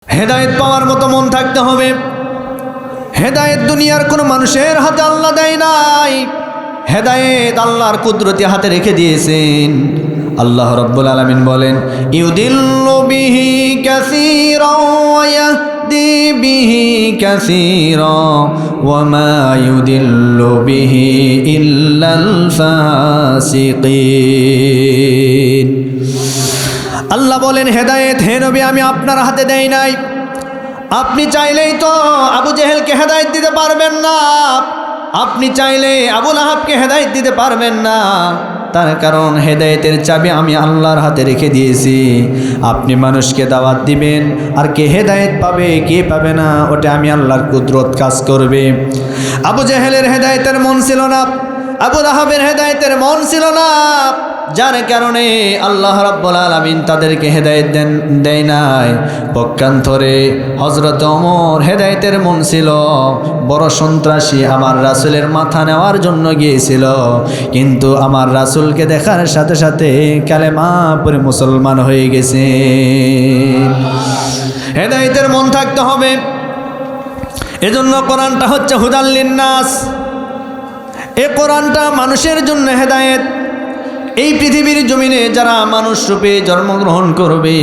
হেদায়েত পাওয়ার মতো মন থাকতে হবে। হেদায়েত দুনিয়ার কোনো মানুষের হাতে আল্লাহ দেয় নাই, হেদায়েত আল্লাহর কুদরতি হাতে রেখে দিয়েছেন। আল্লাহ রাব্বুল আলামিন বলেন, ইউদিল্লু বিহি কাসীরা ওয়া ইয়াহদি বিহি কাসীরা ওয়া মা ইউদিল্লু বিহি ইল্লাল ফাসিকিন। আল্লাহ বলেন, হেদায়েত হে নবী আমি আপনার হাতে দেই নাই। আপনি চাইলেই তো আবু জেহেলকে হেদায়েত দিতে পারবেন না, আপনি চাইলে আবু লাহাবকে হেদায়েত দিতে পারবেন না। তার কারণ হেদায়েতের চাবি আমি আল্লাহর হাতে রেখে দিয়েছি। আপনি মানুষকে দাওয়াত দিবেন, আর কে হেদায়েত পাবে কে পাবে না ওটা আমি আল্লাহর কুদরত কাজ করবে। আবু জেহেলের হেদায়েতের মন ছিল না, আবু লাহাবের হেদায়েতের মন ছিল না, যার কারণে আল্লাহ রাব্বুল আলামিন তাদেরকে হেদায়েত দেয় নাই। পক্ষান্তরে হযরত ওমর হেদায়েতের মন ছিল, বড় সন্ত্রাসী আমার রাসূলের মাথা নেওয়ার জন্য গিয়েছিল, কিন্তু আমার রাসূলকে দেখার সাথে সাথে কালেমা পড়ে মুসলমান হয়ে গেছে। হেদায়েতের মন থাকতে হবে। এজন্য কোরআনটা হচ্ছে হুদাল লিন্নাস। এই কোরআনটা মানুষের জন্য হেদায়েত। এই পৃথিবীর জমিনে যারা মানুষ রূপে জন্মগ্রহণ করবে,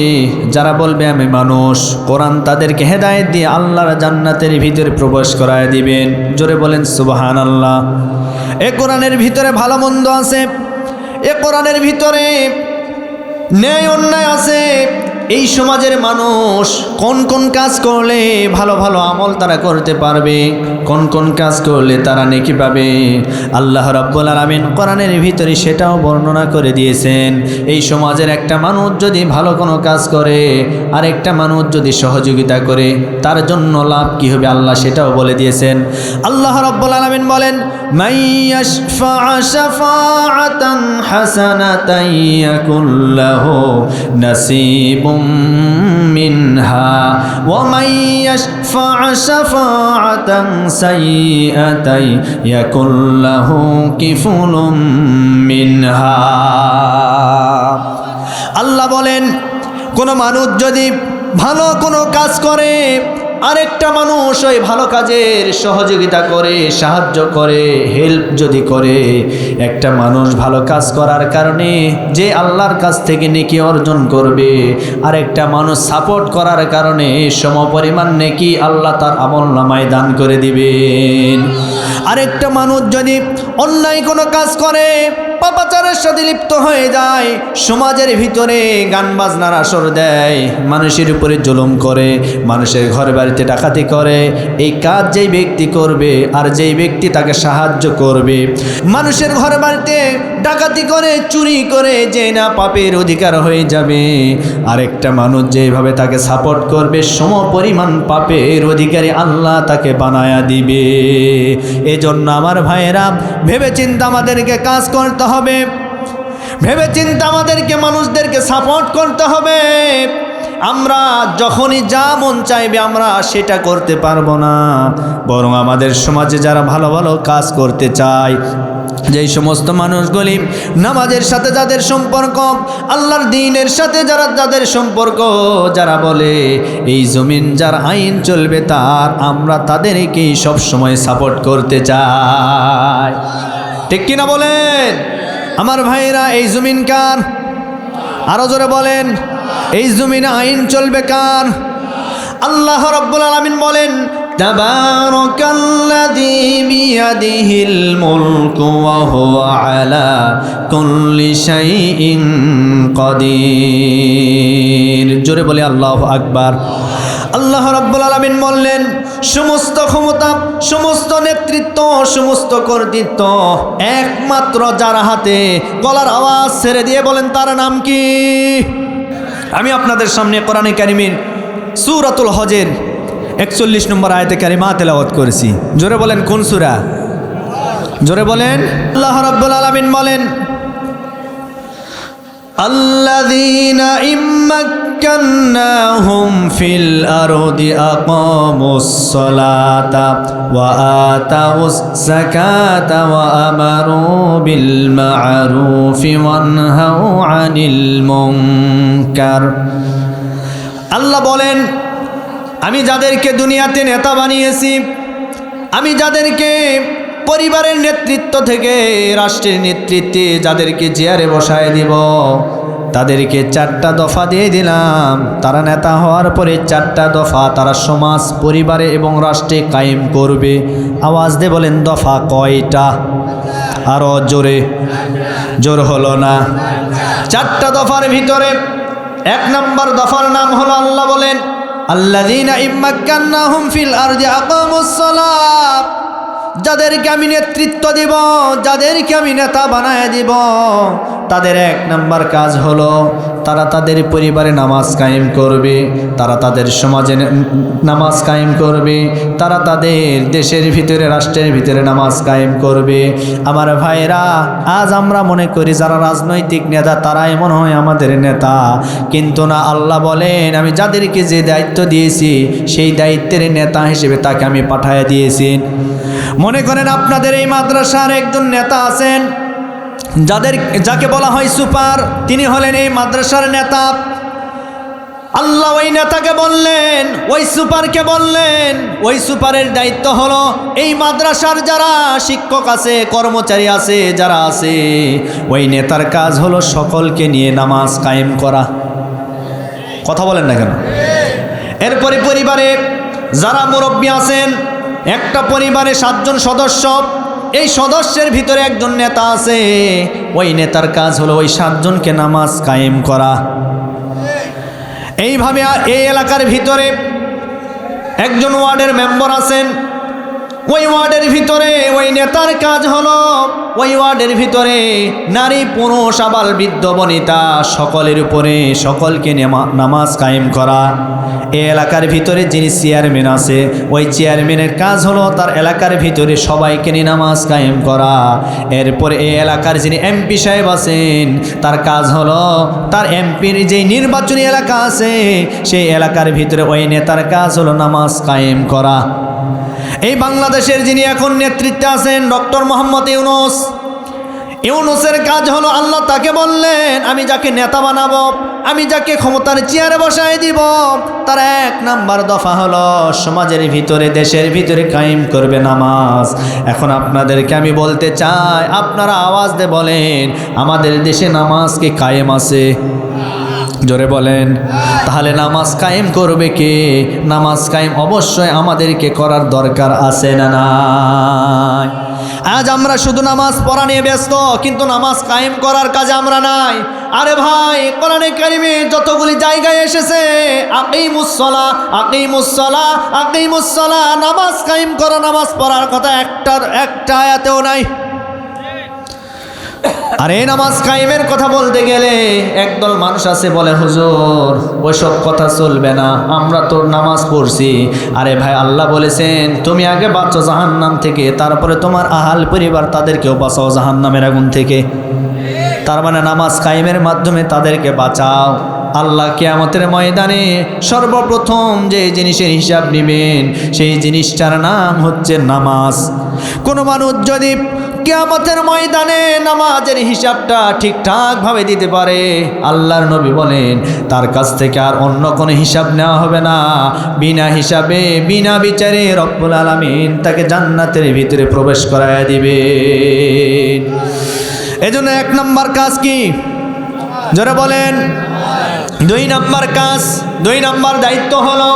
যারা বলবে আমি মানুষ, কোরআন তাদেরকে হেদায়েত দিয়ে আল্লাহর জান্নাতের ভিতরে প্রবেশ করায় দিবেন। জোরে বলেন সুবহানাল্লাহ। এই কোরআনের ভিতরে ভালো মন্দ আছে, এই কোরআনের ভিতরে ন্যায় অন্যায় আছে। এই সমাজের মানুষ কোন কোন কাজ করলে ভালো ভালো আমল তারা করতে পারবে, কোন কোন কাজ করলে তারা নেকি পাবে, আল্লাহ রাব্বুল আলামিন কোরআনের ভিতরে সেটাও বর্ণনা করে দিয়েছেন। এই সমাজের একটা মানুষ যদি ভালো কোনো কাজ করে, আর একটা মানুষ যদি সহযোগিতা করে, তার জন্য লাভ কি হবে আল্লাহ সেটাও বলে দিয়েছেন। আল্লাহ রাব্বুল আলামিন বলেন, মাইয়াশফা শাফাআতান হাসানাতান ইয়াকুল লাহু নাসিবুম মিনহা ওয়া মাইয়াশফা শাফাআতান সাইয়্যাতান ইয়াকুল লাহু কিফলুম মিনহা। আল্লাহ বলেন, কোনো মানুষ যদি ভালো কোনো কাজ করে, আরেকটা মানুষ ওই ভালো কাজের সহযোগিতা করে, সাহায্য করে, হেল্প যদি করে, একটা মানুষ ভালো কাজ করার কারণে যে আল্লাহর কাছ থেকে নেকি অর্জন করবে, আরেকটা মানুষ সাপোর্ট করার কারণে সমপরিমাণ নেকি আল্লাহ তার আমলনামায় দান করে দিবেন। আরেকটা মানুষ যদি অন্যায় কোনো কাজ করে, পাপাচারের সাথে লিপ্ত হয়ে যায়, সমাজের ভিতরে গান বাজনার আসর দেয়, মানুষের উপরে জুলুম করে, মানুষের ঘর বাড়িতে ডাকাতি করে, এই কাজ যেই ব্যক্তি করবে আর যেই ব্যক্তি তাকে সাহায্য করবে, মানুষের ঘর বাড়িতে ডাকাতি করে, চুরি করে, যে না পাপের অধিকার হয়ে যাবে, আরেকটা মানুষ যেভাবে তাকে সাপোর্ট করবে, সমপরিমাণ পাপের অধিকারী আল্লাহ তাকে বানায়া দিবে। এজন্য আমার ভাইয়েরা, ভেবে চিন্তা আমাদেরকে কাজ করতে হবে, ভেবে চিন্তা আমাদেরকে মানুষদেরকে সাপোর্ট করতে হবে। আমরা যখনই যা মন চাইবে আমরা সেটা করতে পারবো না, বরং আমাদের সমাজে যারা ভালো ভালো কাজ করতে চায়, যেই সমস্ত মানুষগুলি নামাজের সাথে যাদের সম্পর্ক, আল্লাহর দ্বীনের সাথে যাদের সম্পর্ক, যারা বলে এই জমিন যার আইন চলবে তার, আমরা তাদেরকেই সবসময় সাপোর্ট করতে চাই। ঠিক কিনা বলেন আমার ভাইরা? এই জমিন কার? আরো জোরে বলেন, এই জমিনে আইন চলবে কার? আল্লাহ রাব্বুল আলামিন বলেন, তাবারাকাল্লাযী বিয়াদিহিল মুলকু ওয়া হুয়া আলা কুল্লি শাইইন কাদির। জোরে বলে আল্লাহু আকবার। আল্লাহ রাব্বুল আলামিন বললেন, সমস্ত ক্ষমতা, সমস্ত নেতৃত্ব, সমস্ত কর্তৃত্ব একমাত্র যার হাতে। গলার আওয়াজ ছেড়ে দিয়ে বলেন তার নাম কি? আমি আপনাদের সামনে কোরআনে কারিমের সূরাতুল হজের 41 নম্বর আয়াতে কারিমা তেলাওয়াত করেছি। জোরে বলেন কোন সূরা? জোরে বলেন। আল্লাহ রাব্বুল আলামিন বলেন, আল্লাযীনা ইম্মাক্কান্নাহুম ফিল আরদি আকামুস সালাতা ওয়া আতাউস যাকাতা ওয়া আমারু বিল মা'রুফি ওয়া নাহাউ আনিল মুনকার। আল্লাহ বলেন, আমি যাদেরকে দুনিয়াতে নেতা বানিয়েছি, আমি যাদেরকে পরিবারের নেতৃত্ব থেকে রাষ্ট্রের নেতৃত্বে যাদেরকে চেয়ারে বসায় দিব, তাদেরকে 4টা দফা দিয়ে দিলাম। তারা নেতা হওয়ার পরে 4টা দফা তারা সমাজ, পরিবারে এবং রাষ্ট্রে কায়েম করবে। আওয়াজ দিয়ে বলেন দফা কয়টা? আরো জোরে, জোর হলো না। 4টা দফার ভিতরে 1 নম্বর দফার নাম হলো, আল্লাহ বলেন আল্লাযীনা ইম্মাক্কান্নাহুম ফিল আরদি আকামুস সালাত, যাদেরকে আমি নেতৃত্ব দিব, যাদেরকে আমি নেতা বানায় দিব, তাদের 1 নম্বর কাজ হলো তারা তাদের পরিবারে নামাজ কায়েম করবে, তারা তাদের সমাজে নামাজ কায়েম করবে, তারা তাদের দেশের ভিতরে রাষ্ট্রের ভিতরে নামাজ কায়েম করবে। আমার ভাইরা, আজ আমরা মনে করি যারা রাজনৈতিক নেতা তারাই মনে হয় আমাদের নেতা, কিন্তু না, আল্লাহ বলেন আমি যাদেরকে যে দায়িত্ব দিয়েছি সেই দায়িত্বের নেতা হিসেবে তাকে আমি পাঠাইয়া দিয়েছি। মনে করেন আপনাদের এই মাদ্রাসার একজন নেতা আছেন, যাকে বলা হয় সুপার, তিনি হলেন এই মাদ্রাসার নেতা। আল্লাহ ওই নেতাকে বললেন, ওই সুপারকে বললেন, ওই সুপারের দায়িত্ব হলো এই মাদ্রাসার যারা শিক্ষক আছে, কর্মচারী আছে, যারা আছে, ওই নেতার কাজ হলো সকলকে নিয়ে নামাজ কায়েম করা। কথা বলেন না কেন? এরপরে পরিবারে যারা মুরব্বী আছেন, একটা পরিবারে 7 জন সদস্য, এই সদস্যের ভিতরে একজন নেতা আছে, ওই নেতার কাজ হলো ওই 7 জনকে নামাজ কায়েম করা। এইভাবে এই এলাকার ভিতরে একজন ওয়ার্ডের মেম্বার আছেন, ওই ওয়ার্ডের ভিতরে ওই নেতার কাজ হলো ওই ওয়ার্ডের ভিতরে নারী পুরুষ আবাল বৃদ্ধ বনিতা সকলের উপরে সকলকে নামাজ কায়েম করা। এই এলাকার ভিতরে যিনি চেয়ারম্যান আছে, ওই চেয়ারম্যানের কাজ হলো তার এলাকার ভিতরে সবাইকে নিয়ে নামাজ কায়েম করা। এরপরে এই এলাকার যিনি এমপি সাহেব আছেন, তার কাজ হলো তার এমপির যেই নির্বাচনী এলাকা আছে সেই এলাকার ভিতরে ওই নেতার কাজ হলো নামাজ কায়েম করা। এই বাংলাদেশের যিনি এখন নেতৃত্বে আছেন ডক্টর মোহাম্মদ ইউনূসের কাজ হলো, আল্লাহ তাকে বললেন আমি যাকে নেতা বানাবো, আমি যাকে ক্ষমতার চেয়ারে বসায় দিব, তার 1 নম্বর দফা হলো সমাজের ভিতরে দেশের ভিতরে কায়েম করবে নামাজ। এখন আপনাদেরকে আমি বলতে চাই, আপনারা আওয়াজ দিয়ে বলেন আমাদের দেশে নামাজ কি কায়েম আছে? জোরে বলেন। তাহলে নামাজ কায়েম করবে কে? নামাজ কায়েম অবশ্যই আমাদেরকে করার দরকার আছে না নাই? আজ আমরা শুধু নামাজ পড়া নিয়ে ব্যস্ত, কিন্তু নামাজ কায়েম করার কাজে আমরা নাই। আরে ভাই, কোরআনে কারিমে যতগুলি জায়গায় এসেছে আকিমুস-সালাহ, আকিমুস-সালাহ, আকিমুস-সালাহ, নামাজ কায়েম করো, নামাজ পড়ার কথা একটা আয়াতেও নাই। আর এই নামাজ কায়েমের কথা বলতে গেলে একদল মানুষ আছে বলে হুজুর ওইসব কথা চলবে না, আমরা তো নামাজ পড়ছি। আরে ভাই, আল্লাহ বলেছেন তুমি আগে বাঁচো জাহান্নাম থেকে, তারপরে তোমার আহাল পরিবার তাদেরকেও বাঁচাও জাহান্নামের আগুন থেকে। তার মানে নামাজ কায়েমের মাধ্যমে তাদেরকে বাঁচাও। আল্লাহ কিয়ামতের ময়দানে সর্বপ্রথম যে জিনিসের হিসাব নেবেন সেই জিনিসটার নাম হচ্ছে নামাজ। কোনো মানুষ যদি কিয়ামতের ময়দানে নামাজের হিসাবটা ঠিকঠাকভাবে দিতে পারে, আল্লাহর নবী বলেন তার কাছ থেকে আর অন্য কোনো হিসাব নেওয়া হবে না। বিনা হিসাবে বিনা বিচারে রব্বুল আলামিন তাকে জান্নাতের ভিতরে প্রবেশ করায় দিবে। এজন্য 1 নম্বর কাজ কি? যারা বলেন 2 নম্বর কাজ, 2 নম্বর দায়িত্ব হলো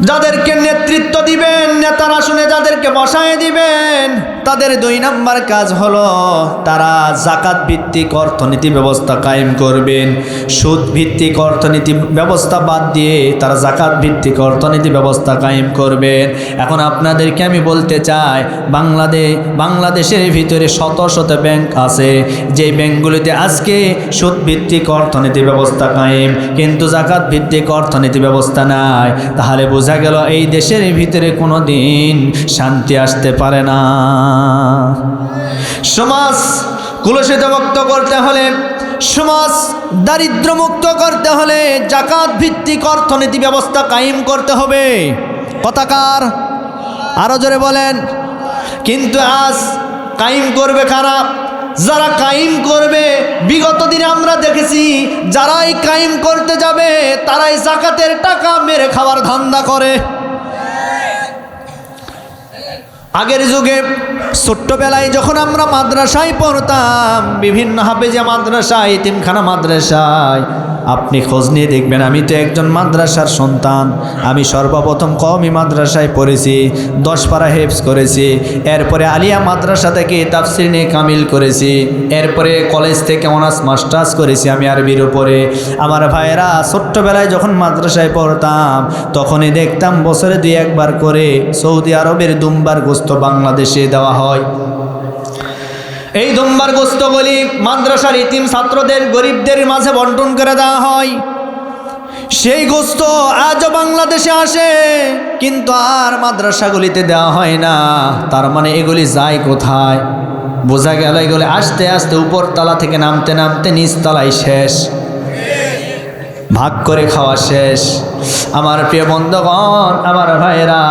যাদেরকে নেতৃত্ব দিবেন, নেতার আসনে যাদেরকে বসায় দিবেন, তাদের 2 নম্বর কাজ হলো তারা যাকাত ভিত্তিক অর্থনীতি ব্যবস্থা কায়েম করবেন। সুদ ভিত্তিক অর্থনীতি ব্যবস্থা বাদ দিয়ে তারা যাকাত ভিত্তিক অর্থনীতি ব্যবস্থা কায়েম করবেন। এখন আপনাদেরকে আমি বলতে চাই, বাংলাদেশের ভিতরে শত শত ব্যাংক আছে, যে ব্যাংকগুলিতে আজকে সুদ ভিত্তিক অর্থনীতি ব্যবস্থা কায়েম, কিন্তু যাকাত ভিত্তিক অর্থনীতি ব্যবস্থা নাই। তাহলে বোঝা গেল এই দেশের ভিতরে কোনো দিন শান্তি আসতে পারে না। সমাজ কুলসিত মুক্ত করতে হলে, সমাজ দারিদ্র্যমুক্ত করতে হলে যাকাত ভিত্তিক অর্থনীতি ব্যবস্থা কায়েম করতে হবে। কথাকার আরো জোরে বলেন। কিন্তু আজ কায়েম করবে কারা? যারা কায়েম করবে, বিগত দিনে আমরা দেখেছি যারাই কায়েম করতে যাবে তারাই যাকাতের টাকা মেরে খাওয়ার ধান্দা করে। আগের যুগে ছোট্টবেলায় যখন আমরা মাদ্রাসায় পড়তাম, বিভিন্ন হাফেজা মাদ্রাসায়, এতিমখানা মাদ্রাসায়, আপনি খোঁজ নিয়ে দেখবেন, আমি তো একজন মাদ্রাসার সন্তান। আমি সর্বপ্রথম কওমি মাদ্রাসায় পড়েছি, 10 পারা হেফজ করেছি, এরপরে আলিয়া মাদ্রাসা থেকে তাফসির নিয়ে কামিল করেছি, এরপরে কলেজ থেকে অনার্স মাস্টার্স করেছি আমি আরবির উপরে। আমার ভাইয়েরা, ছোট্টবেলায় যখন মাদ্রাসায় পড়তাম তখনই দেখতাম বছরে 2-1 বার করে সৌদি আরবের দুম্বার গোস্ত বাংলাদেশে দেওয়া হয়। এই দুম্বার গোস্তগুলি মাদ্রাসার ইতিম ছাত্রদের, গরিবদের মাঝে বন্টন করে দেওয়া হয়। সেই গোস্ত আজও বাংলাদেশে আসে, কিন্তু আর মাদ্রাসাগুলিতে দেওয়া হয় না। তার মানে এগুলি যায় কোথায়? বোঝা গেল এগুলি আস্তে আস্তে উপর তলা থেকে নামতে নামতে নিচ তলায় শেষ, ভাগ করে খাওয়া শেষ। আমার প্রিয় বন্ধুগণ, আমার ভাইয়েরা,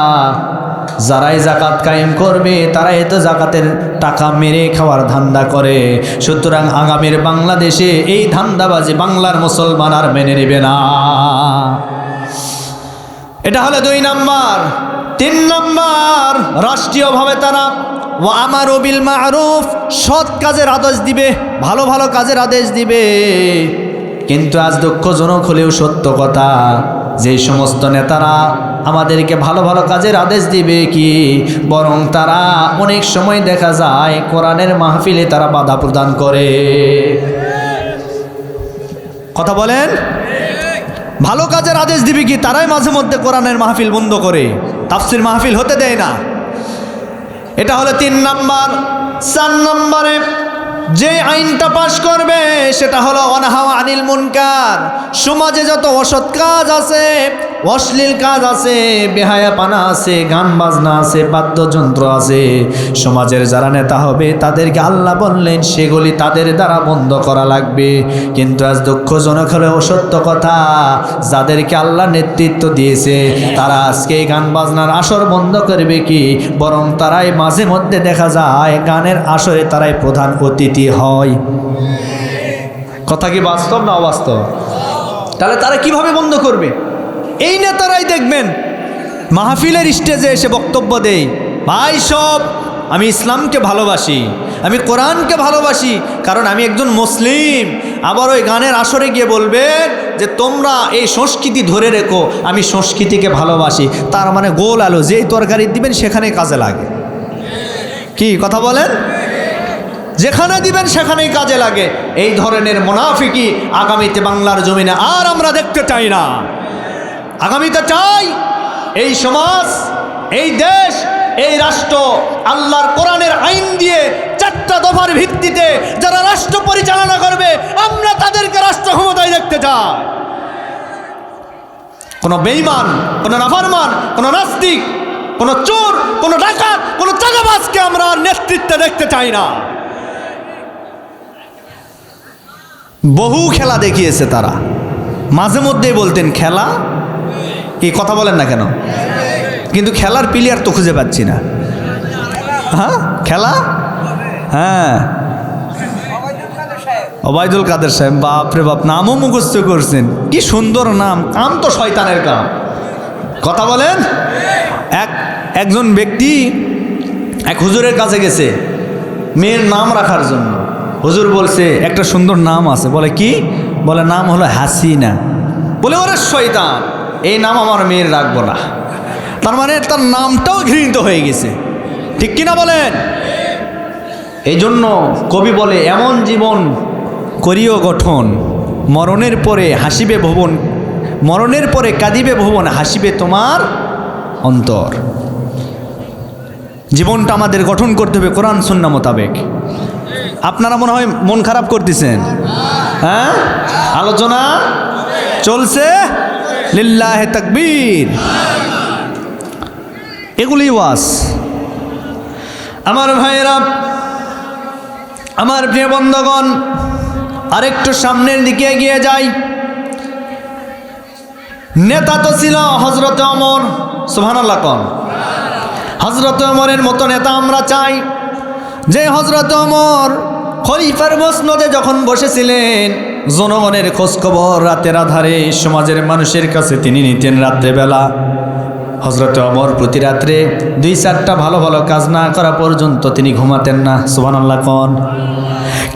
যারাই যাকাত কায়েম করবে তারাই তো যাকাতের টাকা মেরে খাওয়ার ধান্দা করে। সুতরাং আগামীর বাংলাদেশে এই ধান্দাবাজি বাংলার মুসলমান আর মেনে নেবে না। এটা হলো 2 নাম্বার। 3 নাম্বার, রাষ্ট্রীয়ভাবে তারা ওয়া আমারু বিল মা'রুফ, সৎ কাজের আদেশ দিবে, ভালো ভালো কাজের আদেশ দিবে। কিন্তু আজ দুঃখজনক হলেও সত্য কথা, যে সমস্ত নেতারা আমাদেরকে ভালো ভালো কাজের আদেশ দিবে কি, বরং তারা অনেক সময় দেখা যায় কোরআনের মাহফিলে তারা বাধা প্রদান করে। কথা বলেন, ভালো কাজের আদেশ দিবে কি, তারাই মাঝে মধ্যে কোরআনের মাহফিল বন্ধ করে, তাফসির মাহফিল হতে দেয় না। এটা হলো 3 নাম্বার। 4 নম্বরে যে আইনটা পাশ করবে সেটা হলো অনহাওয়া আনিল মুনকার। সমাজে যত অসৎ কাজ আছে, অশ্লীল কাজ আছে, বেহায়াপানা আছে, গান বাজনা আছে, বাদ্যযন্ত্র আছে, সমাজের যারা নেতা হবে তাদেরকে আল্লাহ বললেন সেগুলি তাদের দ্বারা বন্ধ করা লাগবে। কিন্তু আজ দুঃখজনক হলেও সত্য কথা, যাদেরকে আল্লাহ নেতৃত্ব দিয়েছে তারা আজকে এই গান বাজনার আসর বন্ধ করবে কি, বরং তারাই মাঝে মধ্যে দেখা যায় গানের আসরে তারাই প্রধান অতিথি হয়। কথা কি বাস্তব না অবাস্তব? তাহলে তারা কিভাবে বন্ধ করবে? এই নেতারাই দেখবেন মাহফিলের স্টেজে এসে বক্তব্য দেয়, ভাই সব আমি ইসলামকে ভালোবাসি, আমি কোরআনকে ভালোবাসি, কারণ আমি একজন মুসলিম। আবার ওই গানের আসরে গিয়ে বলবেন যে তোমরা এই সংস্কৃতি ধরে রেখো, আমি সংস্কৃতিকে ভালোবাসি। তার মানে গোল আলো যেই তরকারি দিবেন সেখানে কাজে লাগে। কি কথা বলেন? যেখানে দিবেন সেখানেই কাজে লাগে। এই ধরনের মুনাফিকি আগামীতে বাংলার জমিনে আর আমরা দেখতে চাই না। আগামীতে চাই এই সমাজ, এই দেশ, এই রাষ্ট্র আল্লাহর কোরআনের আইন দিয়ে 4টা দফার ভিত্তিতে যারা রাষ্ট্র পরিচালনা করবে, আমরা তাদেরকে রাষ্ট্র ক্ষমতায় দেখতে চাই। কোনো বেঈমান, কোনো নাফরমান, কোনো নাস্তিক, কোনো চোর, কোনো ডাকাত, কোনো চাঁদাবাজকে আমরা নেতৃত্বে দেখতে চাই না। বহু খেলা দেখিয়েছে তারা, মাঝে মধ্যেই বলতেন খেলা, কি কথা বলেন না কেন? কিন্তু খেলার প্লেয়ার তো খুঁজে পাচ্ছি না। হ্যাঁ খেলা, হ্যাঁ ওবায়দুল কাদের সাহেব, বাপরে বাপ, নামও মুখস্থ করছেন, কি সুন্দর নাম। কাম তো শয়তানের কাম। কথা বলেন। একজন ব্যক্তি এক হুজুরের কাছে গেছে মেয়ের নাম রাখার জন্য। হুজুর বলছে একটা সুন্দর নাম আছে। বলে কি? বলে নাম হলো হাসিনা। বলে ওরে শয়তান, এই নাম আমার মেয়ের রাখবো না। তার মানে তার নামটাও ঘৃণিত হয়ে গেছে, ঠিক কিনা বলেন? এই জন্য কবি বলে এমন জীবন করিও গঠন, মরণের পরে হাসিবে ভুবন, মরণের পরে কাঁদিবে ভুবন, হাসিবে তোমার অন্তর। জীবনটা আমাদের গঠন করতে হবে কোরআন সুন্নাহ মোতাবেক। আপনারা মনে হয় মন খারাপ করতেছেন, হ্যাঁ? আলোচনা চলছে, লিল্লাহে তাকবীর। এগুলি ওয়াজ। আমার ভাইয়েরা, আমার প্রিয় বন্ধুগণ, আরেকটু সামনের দিকে এগিয়ে যাই। নেতা তো ছিল হযরত ওমর, সুবহানাল্লাহ কোন। হযরত ওমরের মতো নেতা আমরা চাই, যে হযরত ওমর খলিফার মসনদে যখন বসেছিলেন, জনগণের খোঁজখবর রাতের আধারে সমাজের মানুষের কাছে তিনি নিতেন রাত্রেবেলা। হযরত ওমর প্রতি রাত্রে 2-4টা ভালো ভালো কাজ না করা পর্যন্ত তিনি ঘুমাতেন না। সুবহানাল্লাহ কোন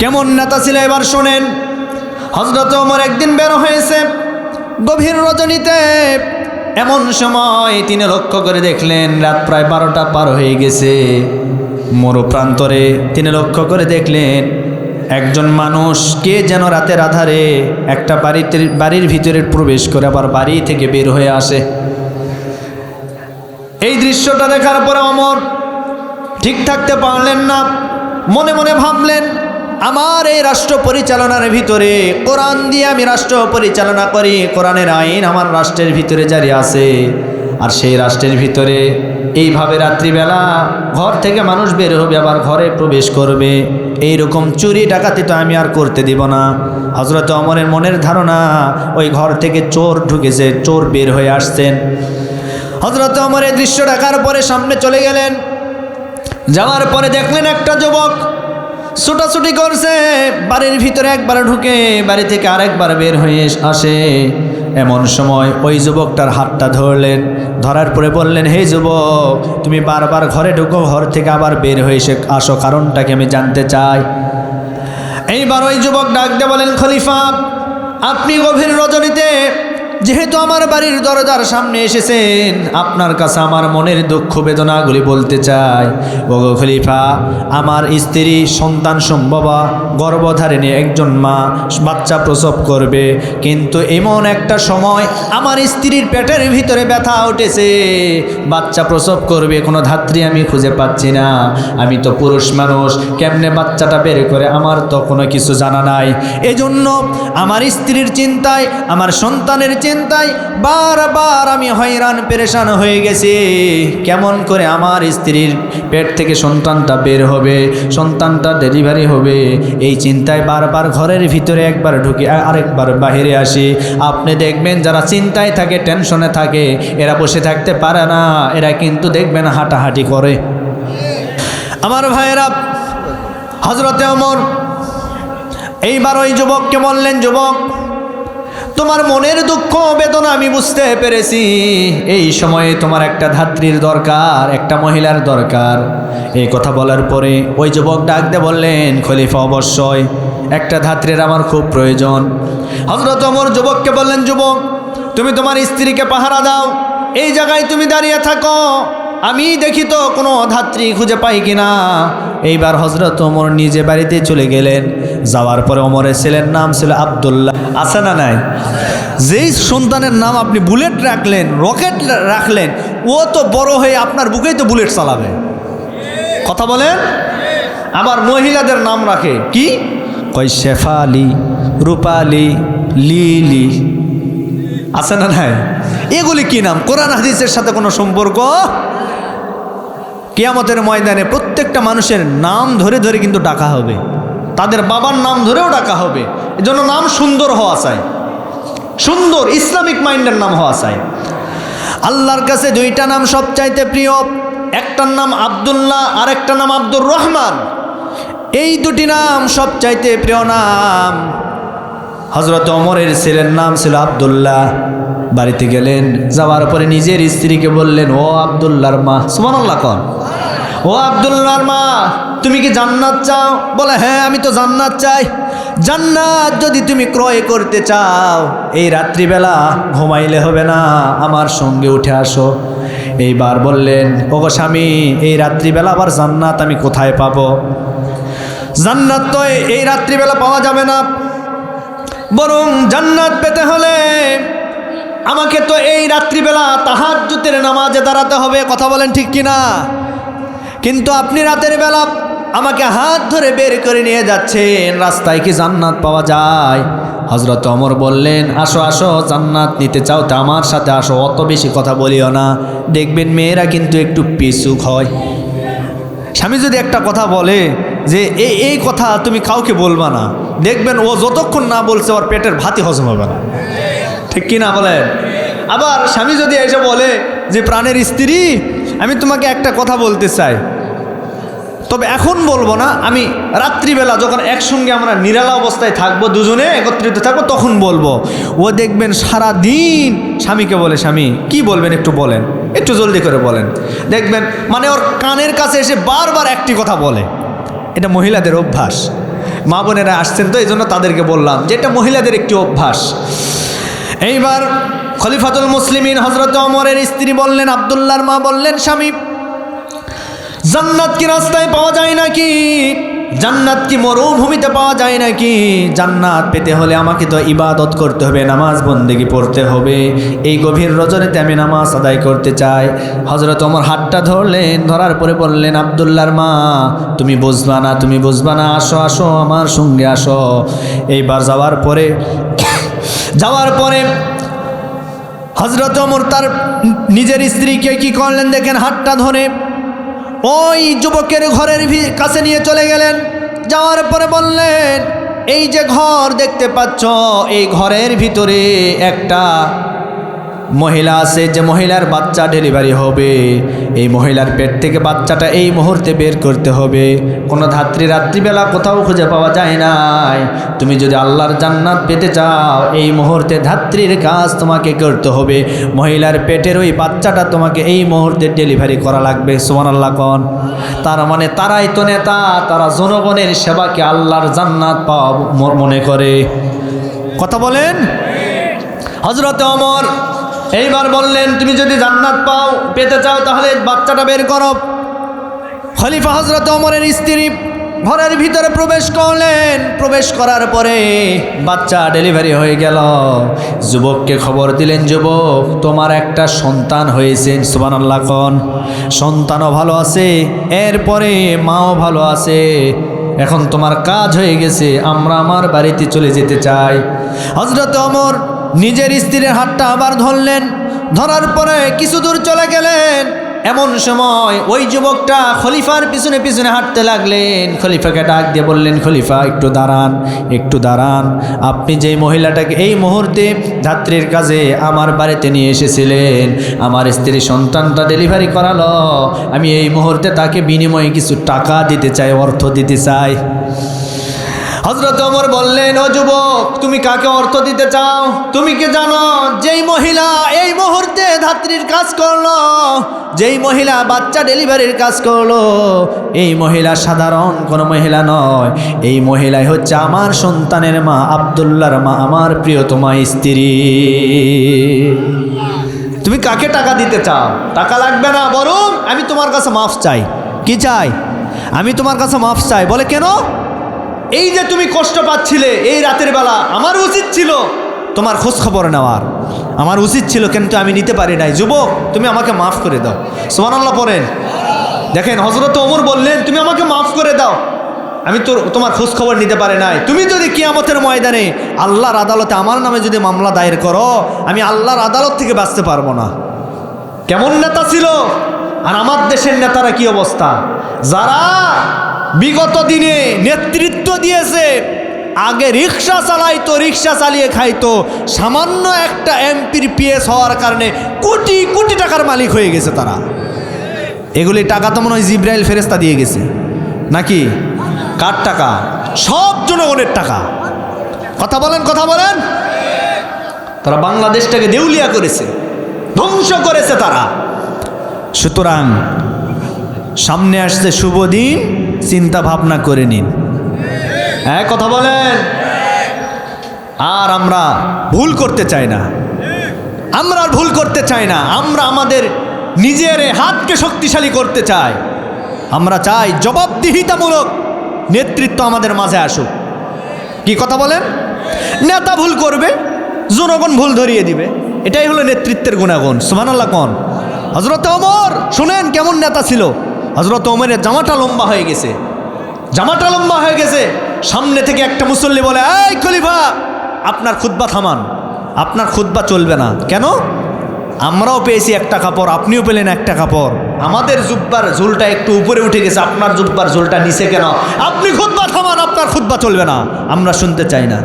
কেমন নেতা ছিল এবার শোনেন। হযরত ওমর একদিন বের হয়েছে গভীর রজনীতে। এমন সময় তিনি লক্ষ্য করে দেখলেন রাত প্রায় 12টা পার হয়ে গেছে। মরু প্রান্তরে তিনি লক্ষ্য করে দেখলেন একজন মানুষ কে যেন রাতের আধারে একটা বাড়ির ভিতরে প্রবেশ করে আবার বাড়ি থেকে বের হয়ে আসে। এই দৃশ্যটা দেখার পরে ওমর ঠিক থাকতে পারলেন না। মনে মনে ভাবলেন, আমার এই রাষ্ট্র পরিচালনার ভিতরে কোরআন দিয়ে আমি রাষ্ট্র পরিচালনা করি, কোরআনের আইন আমার রাষ্ট্রের ভিতরে জারি আছে, আর সেই রাষ্ট্রের ভিতরে এইভাবে রাত্রিবেলা ঘর থেকে মানুষ বের হবে আবার ঘরে প্রবেশ করবে, এইরকম চুরি ডাকাতি তো আমি আর করতে দিব না। হযরত ওমরের মনের ধারণা ওই ঘর থেকে চোর ঢুকেছে, চোর বের হয়ে আসছেন। হযরত ওমর এই দৃশ্য দেখার পরে সামনে চলে গেলেন। যাওয়ার পরে দেখলেন একটা যুবক ছুটাছুটি করছে, বাড়ির ভিতরে একবার ঢুকে বাড়ি থেকে আরেকবার বের হয়ে আসে। এমন সময় ওই যুবকটার হাতটা ধরলেন, ধরার পরে বললেন, হে যুবক, তুমি বারবার ঘরে ঢুকো, ঘর থেকে আবার বের হয়ে আসো, কারণটাকে আমি জানতে চাই। এইবার ওই যুবক ডাক দিয়ে বলেন, খলিফা, আপনি গভীর রজনীতে যেহেতু আমার বাড়ির দরজার সামনে এসেছেন, আপনার কাছে আমার মনের দুঃখ বেদনাগুলি বলতে চাই। ওগো খলিফা, আমার স্ত্রী সন্তান সম্ভবা, গর্ভধারিণী একজন মা বাচ্চা প্রসব করবে, কিন্তু এমন একটা সময় আমার স্ত্রীর পেটের ভিতরে ব্যথা উঠেছে, বাচ্চা প্রসব করবে, কোনো ধাত্রী আমি খুঁজে পাচ্ছি না। আমি তো পুরুষ মানুষ, কেমনে বাচ্চাটা বের করে আমার তো কোনো কিছু জানা নাই। এজন্য আমার স্ত্রীর চিন্তায়, আমার সন্তানের চিন্তায় বারবার আমি হয়রান পেরেশান হয়ে গেছি। কেমন করে আমার স্ত্রীর পেট থেকে সন্তানটা বের হবে, সন্তানটা ডেলিভারি হবে, এই চিন্তায় বারবার ঘরের ভিতরে একবার ঢুকে আরেকবার বাইরে আসি। আপনি দেখবেন যারা চিন্তায় থাকে, টেনশনে থাকে, এরা বসে থাকতে পারে না, এরা কিন্তু দেখবেন হাঁটাহাঁটি করে। আমার ভাইয়েরা, হযরতে ওমর এইবার ওই যুবককে বললেন, যুবক, তোমার মনের দুঃখ বেদনা আমি বুঝতে পেরেছি। এই সময়ে তোমার একটা ধাত্রীর দরকার, একটা মহিলার দরকার। এই কথা বলার পরে ওই যুবক ডাক দিয়ে বললেন, খলিফা, অবশ্যই একটা ধাত্রীর আমার খুব প্রয়োজন। হযরত ওমর যুবককে বললেন, যুবক, তুমি তোমার স্ত্রীকে পাহারা দাও, এই জায়গায় তুমি দাঁড়িয়ে থাকো, আমি দেখি তো কোনো ধাত্রী খুঁজে পাই কিনা। এইবার হযরত ওমর নিজে বাড়িতে চলে গেলেন। যাওয়ার পরে ওমরের ছেলের নাম ছিল আব্দুল্লাহ। আছে না নাই? যেই সন্তানের নাম আপনি বুলেট রাখলেন, রকেট রাখলেন, ও তো বড় হয়ে আপনার বুকেই তো বুলেট চালাবে। কথা বলেন। আবার মহিলাদের নাম রাখে কি, কই শেফালি, রূপালি, লিলি। আছে না নাই? এগুলি কি নাম? কোরআন হাদিসের সাথে কোনো সম্পর্ক? কিয়ামতের ময়দানে প্রত্যেকটা মানুষের নাম ধরে ধরে কিন্তু ডাকা হবে, তাদের বাবার নাম ধরেও ডাকা হবে। এজন্য নাম সুন্দর হওয়া চাই, সুন্দর ইসলামিক মাইন্ডের নাম হওয়া চাই। আল্লাহর কাছে দুইটা নাম সবচাইতে প্রিয়, একটার নাম আব্দুল্লাহ আর একটা নাম আব্দুর রহমান। এই দুটি নাম সবচাইতে প্রিয় নাম। হযরত ওমরের ছেলের নাম ছিল আব্দুল্লাহ। বাড়িতে গেলেন, যাওয়ার পরে নিজের স্ত্রীকে বললেন, ও আব্দুল্লাহর মা, সুবহানাল্লাহ কোন, ও আব্দুল্লাহর মা, তুমি কি জান্নাত চাও? বলে, হ্যাঁ, আমি তো জান্নাত চাই। জান্নাত যদি তুমি ক্রয় করতে চাও, এই রাত্রিবেলা ঘুমাইলে হবে না, আমার সঙ্গে উঠে আসো। এইবার বললেন, ওগো স্বামী, এই রাত্রিবেলা আবার জান্নাত আমি কোথায় পাবো? জান্নাত তো এই রাত্রিবেলা পাওয়া যাবে না, বরং জান্নাত পেতে হলে আমাকে তো এই রাত্রিবেলা তাহাজ্জুদের নামাজে দাঁড়াতে হবে। কথা বলেন ঠিক কিনা? কিন্তু আপনি রাতের বেলা আমাকে হাত ধরে বের করে নিয়ে যাচ্ছেন, রাস্তায় কি জান্নাত পাওয়া যায়? হযরত ওমর বললেন, আসো আসো, জান্নাত নিতে চাও তো আমার সাথে আসো, অত বেশি কথা বলিও না, দেখবেন মেয়েরা কিন্তু একটু পিছুক হয়। স্বামী যদি একটা কথা বলে যে এই কথা তুমি কাউকে বলবা না, দেখবেন ও যতক্ষণ না বলছে ওর পেটের ভাতই হজম হবে না। ঠিক কি না বলেন? আবার স্বামী যদি এসে বলে যে প্রাণের স্ত্রী, আমি তোমাকে একটা কথা বলতে চাই, তবে এখন বলবো না, আমি রাত্রিবেলা যখন একসঙ্গে আমরা নিরালা অবস্থায় থাকবো, দুজনে একত্রিত থাকবো, তখন বলবো। ও দেখবেন সারা দিন স্বামীকে বলে, স্বামী কি বলবেন একটু বলেন, একটু জলদি করে বলেন। দেখবেন মানে ওর কানের কাছে এসে বারবার একটি কথা বলে। এটা মহিলাদের অভ্যাস। মা বোনেরা আসছেন তো এই জন্য তাদেরকে বললাম যে এটা মহিলাদের একটি অভ্যাস। এইবার খলিফাতুল মুসলিমিন হযরত ওমরের স্ত্রী বললেন, আব্দুল্লাহর মা বললেন, স্বামী জান্নাত কি রাস্তায় পাওয়া যায় নাকি? জান্নাত কি মরুভূমিতে পাওয়া যায় নাকি? জান্নাত পেতে হলে আমাকে তো ইবাদত করতে হবে, নামাজ বন্দেগী পড়তে হবে। এই গভীর রজনীতে আমি নামাজ আদায় করতে চাই। হযরত ওমর হাতটা ধরলেন, ধরার পরে বললেন, আব্দুল্লাহর মা তুমি বুঝবা না, তুমি বুঝবা না, আসো আসো আমার সঙ্গে আসো। এইবার যাওয়ার পরে হযরত ওমর তার নিজের স্ত্রীকে কি করলেন দেখেন, হাতটা ধরে ওই যুবকের ঘরের কাছে নিয়ে চলে গেলেন। যাওয়ার পরে বললেন, এই যে ঘর দেখতে পাচ্ছ, এই ঘরের ভিতরে একটা মহিলা আছে, যে মহিলার বাচ্চা ডেলিভারি হবে। এই মহিলার পেট থেকে বাচ্চাটা এই মুহূর্তে বের করতে হবে। কোনো ধাত্রী রাত্রিবেলা কোথাও খুঁজে পাওয়া যায় নাই। তুমি যদি আল্লাহর জান্নাত পেতে চাও, এই মুহূর্তে ধাত্রীর কাজ তোমাকে করতে হবে। মহিলার পেটের ওই বাচ্চাটা তোমাকে এই মুহূর্তে ডেলিভারি করা লাগবে। সুবহানাল্লাহ কোন। তার মানে তারাই তো নেতা, তারা জনগণের সেবাকে আল্লাহর জান্নাত পাওয়া মনে করে। কথা বলেন। হযরত ওমর এইবার বললেন, তুমি যদি জান্নাত পেতে চাও তাহলে বাচ্চাটা বের করো। খলিফা হযরত ওমরের স্ত্রী ঘরের ভিতরে প্রবেশ করলেন। প্রবেশ করার পরে বাচ্চা ডেলিভারি হয়ে গেল। যুবককে খবর দিলেন, যুবক তোমার একটা সন্তান হয়েছে। সুবহানাল্লাহ কোন। সন্তানও ভালো আছে, এরপরে মাও ভালো আছে। এখন তোমার কাজ হয়ে গেছে, আমরা আমার বাড়িতে চলে যেতে চাই। হযরত ওমর নিজের স্ত্রীর হাতটা আবার ধরলেন। ধরার পরে কিছু দূর চলে গেলেন। এমন সময় ওই যুবকটা খলিফার পিছনে পিছনে হাঁটতে লাগলেন। খলিফাকে ডাক দিয়ে বললেন, খলিফা একটু দাঁড়ান, একটু দাঁড়ান। আপনি যেই মহিলাটাকে এই মুহূর্তে ধাত্রীর কাজে আমার বাড়িতে নিয়ে এসেছিলেন, আমার স্ত্রী সন্তানটা ডেলিভারি করালো, আমি এই মুহূর্তে তাকে বিনিময়ে কিছু টাকা দিতে চাই, অর্থ দিতে চাই। হযরত ওমর বললেন, ও যুবক তুমি কাকে অর্থ দিতে চাও? তুমি কি জানো যেই মহিলা এই মুহূর্তে ধাত্রীর কাজ করলো, যেই মহিলা বাচ্চা ডেলিভারির কাজ করলো, এই মহিলা সাধারণ কোনো মহিলা নয়। এই মহিলাই হচ্ছে আমার সন্তানের মা, আব্দুল্লাহর মা, আমার প্রিয়তমা স্ত্রী। তুমি কাকে টাকা দিতে চাও? টাকা লাগবে না, বরং আমি তোমার কাছে মাফ চাই। কি চাই? আমি তোমার কাছে মাফ চাই। বলে কেন? এই যে তুমি কষ্ট পাচ্ছিলে এই রাতের বেলা, আমার উচিত ছিল তোমার খোঁজ খবর নেওয়ার, আমার উচিত ছিল, কিন্তু আমি নিতে পারি নাই। যুবক তুমি আমাকে মাফ করে দাও। সুবহানাল্লাহ পড়েন। দেখেন হযরত ওমর বললেন, তুমি আমাকে মাফ করে দাও, আমি তো তোমার খোঁজ খবর নিতে পারি নাই। তুমি যদি কিয়ামতের ময়দানে আল্লাহর আদালতে আমার নামে যদি মামলা দায়ের করো, আমি আল্লাহর আদালত থেকে বাঁচতে পারবো না। কেমন নেতা ছিল! আর আমার দেশের নেতারা কি অবস্থা, যারা বিগত দিনে নেতৃত্ব দিয়েছে, আগে রিক্সা চালাইতো, রিক্সা চালিয়ে খাইতো, সামান্য একটা এমপির পিএস হওয়ার কারণে কোটি কোটি টাকার মালিক হয়ে গেছে তারা। এগুলি টাকা তো মনে হয় জিব্রাইল ফেরেশতা দিয়ে গেছে নাকি? কার টাকা? সব জনগণের টাকা। কথা বলেন, কথা বলেন। তারা বাংলাদেশটাকে দেউলিয়া করেছে, ধ্বংস করেছে তারা। সুতরাং সামনে আসছে শুভ দিন, চিন্তা ভাবনা করে নিন। হ্যাঁ কথা বলেন। আর আমরা ভুল করতে চাই না, আমরা আর ভুল করতে চাই না। আমরা আমাদের নিজের হাতকে শক্তিশালী করতে চাই। আমরা চাই জবাবদিহিতামূলক নেতৃত্ব আমাদের মাঝে আসুক। কি কথা বলেন? নেতা ভুল করবে, জনগণ ভুল ধরিয়ে দিবে, এটাই হলো নেতৃত্বের গুণাগুণ। সুবহানাল্লাহ কোন। হযরত ওমর শুনেন কেমন নেতা ছিল। হযরত ওমরের জামাটা লম্বা হয়ে গেছে, জামাটা লম্বা হয়ে গেছে। সামনে থেকে একটা মুসল্লি বলে, এই খলিফা আপনার খুতবা থামান, আপনার খুতবা চলবে না। কেন? আমরাও পেয়েছি একটা কাপড়, আপনিও পেলেন একটা কাপড়, আমাদের জুব্বার ঝুলটা একটু উপরে উঠে গেছে, আপনার জুব্বার ঝুলটা নিচে কেন? আপনি খুতবা থামান, আপনার খুতবা চলবে না, আমরা শুনতে চাই না।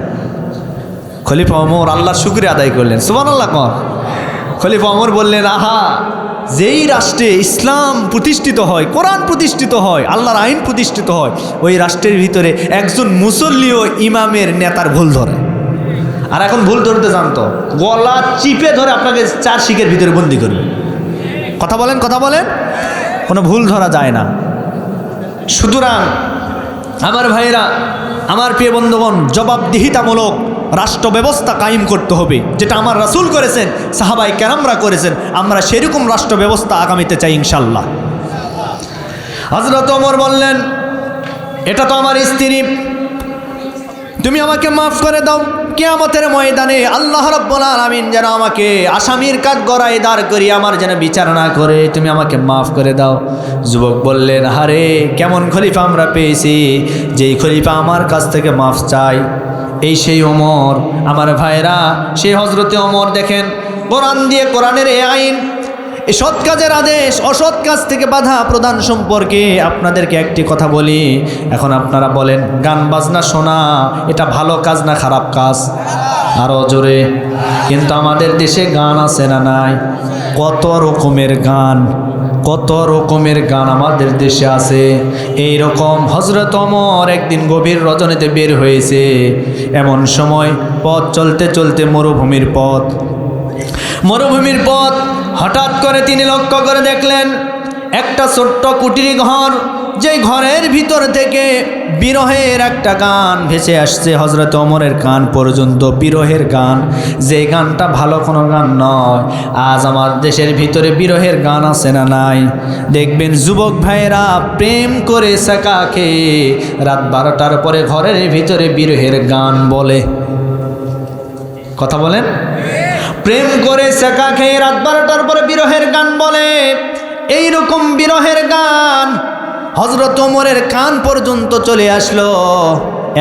খলিফা ওমর আল্লাহর শুকরিয়া আদায় করলেন। সুবহানাল্লাহ কোন। খলিফা ওমর বললেন, আহা, যেই রাষ্ট্রে ইসলাম প্রতিষ্ঠিত হয়, কোরআন প্রতিষ্ঠিত হয়, আল্লাহর আইন প্রতিষ্ঠিত হয়, ওই রাষ্ট্রের ভিতরে একজন মুসল্লিও ইমামের নেতার ভুল ধরে। আর এখন ভুল ধরতে জানতো, গলা চিপে ধরে আপনাকে 4 শিকের ভিতরে বন্দি করবে। কথা বলেন, কথা বলেন, কোনো ভুল ধরা যায় না। সুতরাং আমার ভাইয়েরা, আমার প্রিয় বন্ধুগণ, জবাবদিহিতামূলক রাষ্ট্র ব্যবস্থা কায়েম করতে হবে, যেটা আমার রাসূল করেছেন, সাহাবায়ে কেরামরা করেছেন। আমরা সেরকম রাষ্ট্র ব্যবস্থা আগামীতে চাই ইনশাআল্লাহ। হযরত ওমর বললেন, এটা তো আমার স্ত্রী, তুমি আমাকে মাফ করে দাও। কিয়ামতের ময়দানে আল্লাহ রাব্বুল আলামিন যেন আমাকে আসামির কাঠগড়ায় দাঁড় করিয়ে আমার যেন বিচার না করে, তুমি আমাকে মাফ করে দাও। যুবক বললেন, আরে কেমন খলিফা আমরা পেয়েছি, যেই খলিফা আমার কাছ থেকে মাফ চাই। এই সেই ওমর। আমার ভাইরা, সেই হযরতে ওমর দেখেন, কোরআন দিয়ে, কোরআনের এই আইন, এই সৎ কাজের আদেশ, অসৎ কাজ থেকে বাধা প্রদান সম্পর্কে আপনাদেরকে একটি কথা বলি। এখন আপনারা বলেন, গান বাজনা শোনা এটা ভালো কাজ না খারাপ কাজ? আরও জোরে। কিন্তু আমাদের দেশে গান আছে না নাই? কত রকমের গান, কত রকমের গান আমাদের দেশে আছে। এই রকম হযরত ওমর একদিন গভীর রজনীতে বের হয়েছে। এমন সময় পথ চলতে চলতে মরুভূমির পথ হঠাৎ করে তিনি লক্ষ্য করে দেখলেন একটা ছোট্ট কুটির ঘর, যে ঘরের ভিতর থেকে বিরহের একটা গান ভেসে আসছে হযরত ওমরের কান পর্যন্ত। বিরহের গান, যে গানটা ভালো কোনো গান নয়। আজ আমার দেশের ভিতরে বিরহের গান আছে না নাই? দেখবেন যুবক ভাইয়েরা প্রেম করে সেকা খেয়ে রাত 12টার পরে ঘরের ভিতরে বিরহের গান বলে। কথা বলেন, প্রেম করে সেকা খেয়ে রাত 12টার পরে বিরহের গান বলে। এই রকম বিরহের গান হযরত ওমরের কান পর্যন্ত চলে আসলো।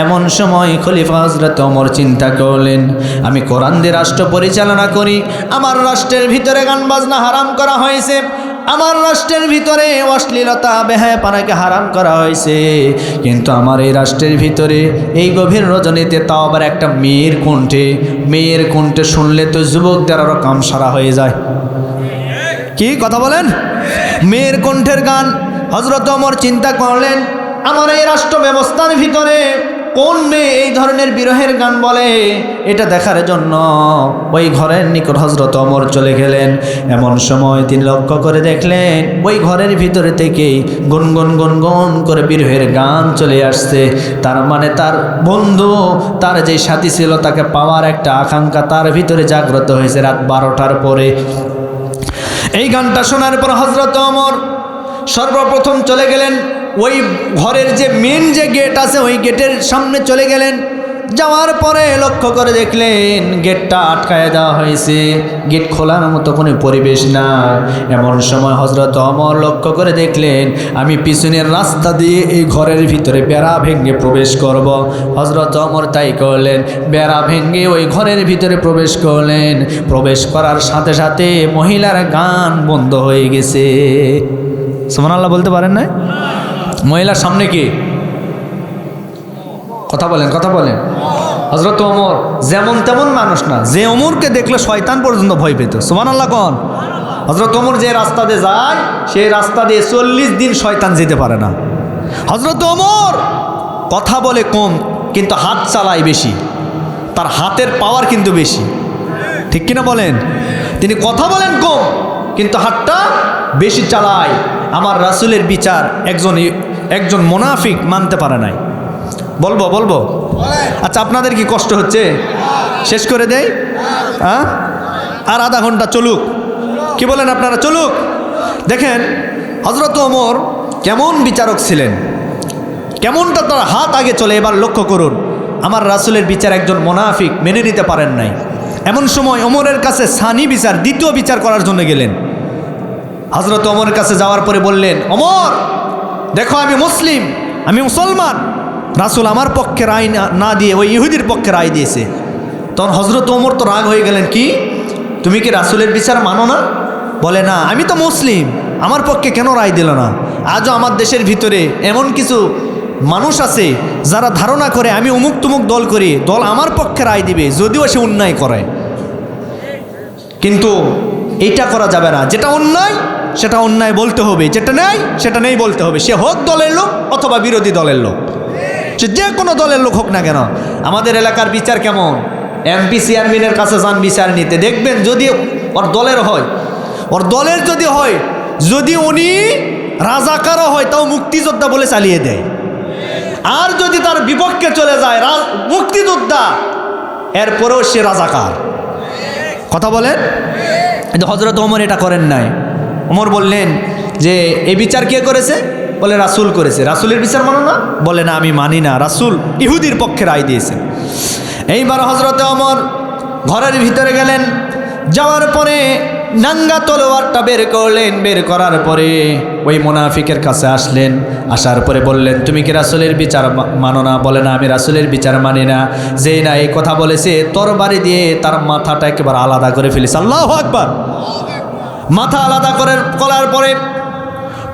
এমন সময় খলিফা হযরত ওমর চিন্তা করলেন, আমি কোরআন দিয়ে রাষ্ট্র পরিচালনা করি, আমার রাষ্ট্রের ভিতরে গান বাজনা হারাম করা হয়েছে, আমার রাষ্ট্রের ভিতরে অশ্লীলতা বেহায়াপনাকে হারাম করা হয়েছে, কিন্তু আমার এই রাষ্ট্রের ভিতরে এই গভীর রজনীতে তাও আবার একটা মেয়ের কণ্ঠে শুনলে তো যুবকদের আরও কাম সারা হয়ে যায়। কি কথা বলেন? মেয়ের কণ্ঠের গান। হযরত ওমর চিন্তা করলেন, আমার এই রাষ্ট্র ব্যবস্থার ভিতরে কোন মেয়ে এই ধরনের বিরহের গান বলে, এটা দেখার জন্য ওই ঘরের নিকট হযরত ওমর চলে গেলেন। এমন সময় তিনি লক্ষ্য করে দেখলেন ওই ঘরের ভিতরে থেকেই গুনগুন গুনগুন করে বিরহের গান চলে আসছে। তার মানে তার বন্ধু, তার যে সাথী ছিল, তাকে পাওয়ার একটা আকাঙ্ক্ষা তার ভিতরে জাগ্রত হয়েছে রাত 12টার পরে। এই গানটা শোনার পর হযরত ওমর সর্বপ্রথম চলে গেলেন ওই ঘরের যে মেন যে গেট আছে, ওই গেটের সামনে চলে গেলেন। যাওয়ার পরে লক্ষ্য করে দেখলেন গেটটা আটকায় দেওয়া হয়েছে, গেট খোলার মতো কোনো পরিবেশ না। এমন সময় হযরত ওমর লক্ষ্য করে দেখলেন, আমি পিছনের রাস্তা দিয়ে এই ঘরের ভিতরে বেড়া ভেঙে প্রবেশ করব। হযরত ওমর তাই করলেন, বেড়া ভেঙে ওই ঘরের ভিতরে প্রবেশ করলেন। প্রবেশ করার সাথে সাথে মহিলার গান বন্ধ হয়ে গেছে। সুবহানাল্লাহ বলতে পারেন না? মহিলার সামনে কি? কথা বলেন, কথা বলেন। হযরত ওমর যেমন তেমন মানুষ না, যে ওমরকে দেখলে শয়তান পর্যন্ত ভয় পেত। সুবহানাল্লাহ কোন? হযরত ওমর যে রাস্তা দিয়ে যায়, সেই রাস্তা দিয়ে 40 দিন শয়তান যেতে পারে না। হযরত ওমর কথা বলে কম, কিন্তু হাত চালায় বেশি। তার হাতের পাওয়ার কিন্তু বেশি, ঠিক কিনা বলেন? তিনি কথা বলেন কম, কিন্তু হাতটা বেশি চালায়। আমার রাসূলের বিচার একজন মুনাফিক মানতে পারে নাই। বলবো আচ্ছা, আপনাদের কি কষ্ট হচ্ছে? শেষ করে দেই? হ্যাঁ, আর আধা ঘন্টা চলুক, কি বলেন আপনারা? চলুক। দেখেন হযরত ওমর কেমন বিচারক ছিলেন, কেমনটা তার হাত আগে চলে। এবার লক্ষ্য করুন, আমার রাসূলের বিচার একজন মুনাফিক মেনে নিতে পারেন নাই। এমন সময় ওমরের কাছে সানি বিচার, দ্বিতীয় বিচার করার জন্য গেলেন। হযরত ওমরের কাছে যাওয়ার পরে বললেন, ওমর দেখো, আমি মুসলিম, আমি মুসলমান, রাসূল আমার পক্ষে রায় না দিয়ে ওই ইহুদির পক্ষে রায় দিয়েছে। তখন হযরত ওমর তো রাগ হয়ে গেলেন, কি তুমি কি রাসূলের বিচার মানো না? বলে, না, আমি তো মুসলিম, আমার পক্ষে কেন রায় দিল না? আজও আমার দেশের ভিতরে এমন কিছু মানুষ আছে যারা ধারণা করে আমি অমুক তুমুক দল করি, দল আমার পক্ষে রায় দিবে, যদিও সে অন্যায় করে। কিন্তু এইটা করা যাবে না। যেটা অন্যায় সেটা অন্যায় বলতে হবে, যেটা নেই সেটা নেই বলতে হবে। সে হোক দলের লোক অথবা বিরোধী দলের লোক, সে যে কোনো দলের লোক হোক না কেন। আমাদের এলাকার বিচার কেমন, এমপি চেয়ারম্যানের কাছে যান বিচার নিতে, দেখবেন যদি ওর দলের হয়, ওর দলের যদি হয়, যদি উনি রাজাকারও হয় তাও মুক্তিযোদ্ধা বলে চালিয়ে দেয়। আর যদি তার বিপক্ষে চলে যায় মুক্তিযোদ্ধা, এরপরেও সে রাজাকার। কথা বলেন। কিন্তু হযরত ওমর এটা করেন নাই। ওমর বললেন যে এই বিচার কে করেছে? বলে রাসূল করেছে। রাসূলের বিচার মানো না? বলে না, আমি মানি না, রাসূল ইহুদির পক্ষে রায় দিয়েছেন। এইবার হযরত ওমর ঘরের ভিতরে গেলেন, যাওয়ার পরে নাঙ্গা তলোয়ারটা বের করলেন। বের করার পরে ওই মুনাফিকের কাছে আসলেন। আসার পরে বললেন, তুমি কি রাসূলের বিচার মানো না? বলে না, আমি রাসূলের বিচার মানি না। যেই না এই কথা বলেছে, তরবারি দিয়ে তার মাথাটা একেবারে আলাদা করে ফেলেছে। আল্লাহু আকবার। মাথা আলাদা করার পরে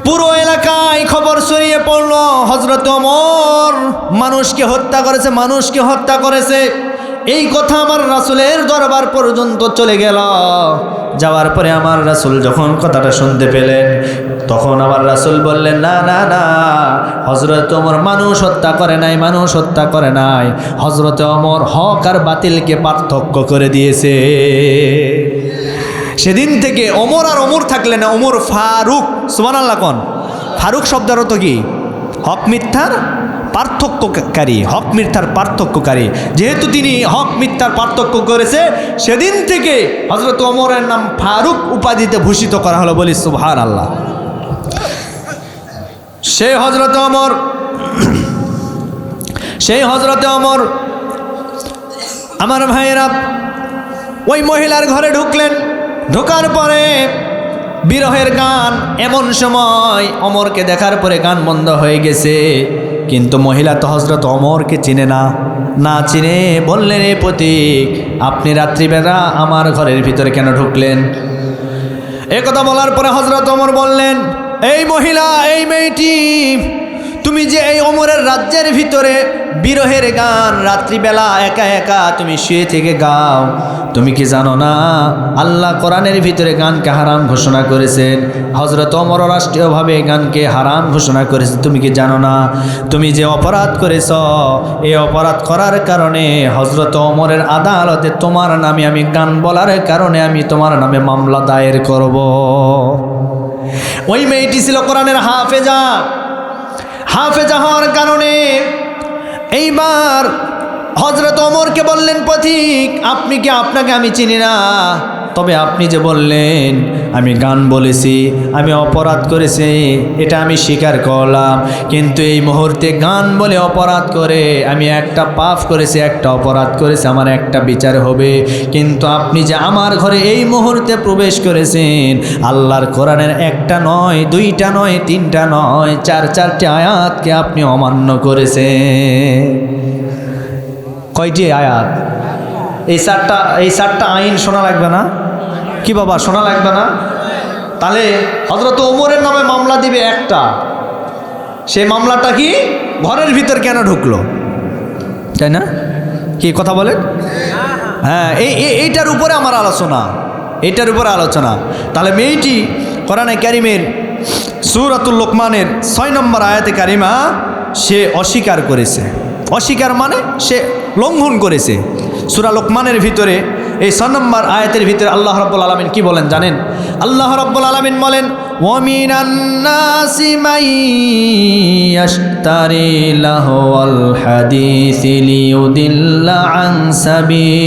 পুরো এলাকায় খবর ছড়িয়ে পড়ল, হযরত ওমর মানুষকে হত্যা করেছে, মানুষকে হত্যা করেছে। এই কথা আমার রাসূলের দরবার পর্যন্ত চলে গেল। যাওয়ার পরে আমার রাসূল যখন কথাটা শুনতে পেলেন, তখন আমার রাসূল বললেন, না না না, হযরত ওমর মানুষ হত্যা করে নাই, মানুষ হত্যা করে নাই। হযরত ওমর হক আর বাতিলকে পার্থক্য করে দিয়েছে। সেদিন থেকে ওমর আর ওমর থাকলে না, ওমর ফারুক। সুবহানাল্লাহ কোন। ফারুক শব্দের অর্থ কি? হক মিথ্যার পার্থক্যকারী, হক মিথ্যার পার্থক্যকারী। যেহেতু তিনি হক মিথ্যার পার্থক্য করেছে, সেদিন থেকে হযরত ওমরের নাম ফারুক উপাধিতে ভূষিত করা হলো। বলি সুবহানাল্লাহ। সেই হযরত ওমর আমার ভাইয়েরা ওই মহিলার ঘরে ঢুকলেন। ঢোকার পরে বিরহের গান, এমন সময় ওমরকে দেখার পরে গান বন্ধ হয়ে গেছে। কিন্তু মহিলা তো হযরত ওমরকে চিনে না, না চিনে বললেন, এ পথিক, আপনি রাত্রিবেলা আমার ঘরের ভিতরে কেন ঢুকলেন? এ কথা বলার পরে হযরত ওমর বললেন, এই মহিলা, এই মেয়েটি, তুমি যে এই ওমরের রাজ্যের ভিতরে বিরহের গান রাত্রিবেলা একা একা তুমি শুয়ে থেকে গাও, তুমি কি জানো না আল্লাহ কোরআনের ভিতরে গানকে হারাম ঘোষণা করেছেন? হযরত ওমর রাষ্ট্রীয়ভাবে গানকে হারাম ঘোষণা করেছে। তুমি কি জানো না? তুমি যে অপরাধ করেছ, এই অপরাধ করার কারণে হযরত ওমরের আদালতে তোমার নামে, আমি গান বলার কারণে আমি তোমার নামে মামলা দায়ের করব। ওই মেয়েটি ছিল কোরআনের হাফেজা। হাফেজা হওয়ার কারণে এইবার হযরত ওমরকে বললেন, পথিক, আপনি কি, আপনাকে আমি চিনি না, তবে আপনি যে বললেন আমি গান বলেছি, আমি অপরাধ করেছি, এটা আমি স্বীকার করলাম। কিন্তু এই মুহূর্তে গান বলে অপরাধ করে আমি একটা পাপ করেছি, একটা অপরাধ করেছি, আমার একটা বিচার হবে। কিন্তু আপনি যে আমার ঘরে এই মুহূর্তে প্রবেশ করেছেন, আল্লাহর কোরআনের একটা নয়, দুইটা নয়, তিনটা নয়, চারটি আয়াতকে আপনি অমান্য করেছেন। কয়টি আয়াত? এই চারটা আইন শোনা লাগবে না কি বাবা? শোনা লাগবে না? তাহলে হযরত ওমরের নামে মামলা দিবে একটা, সেই মামলাটা কি? ঘরের ভিতর কেন ঢুকলো, তাই না? কি কথা বলেন? হ্যাঁ, এইটার উপরে আমার আলোচনা, এইটার উপরে আলোচনা। তাহলে মেয়েটি কোরআনে কারিমের সূরাতুল লোকমানের 6 নম্বর আয়াতে কারিমা সে অস্বীকার করেছে। অস্বীকার মানে সে লঙ্ঘন করেছে। সূরা লোকমানের ভিতরে এই 6 নম্বর আয়াতের ভিতরে আল্লাহ রাব্বুল আলামিন কি বলেন জানেন? আল্লাহ রাব্বুল আলামিন বলেন, ওয়া মিনান নাসি মান ইয়াশতারি লাহওয়াল হাদিসি লিয়ুদিল্লা আন সাবিলিল্লাহ।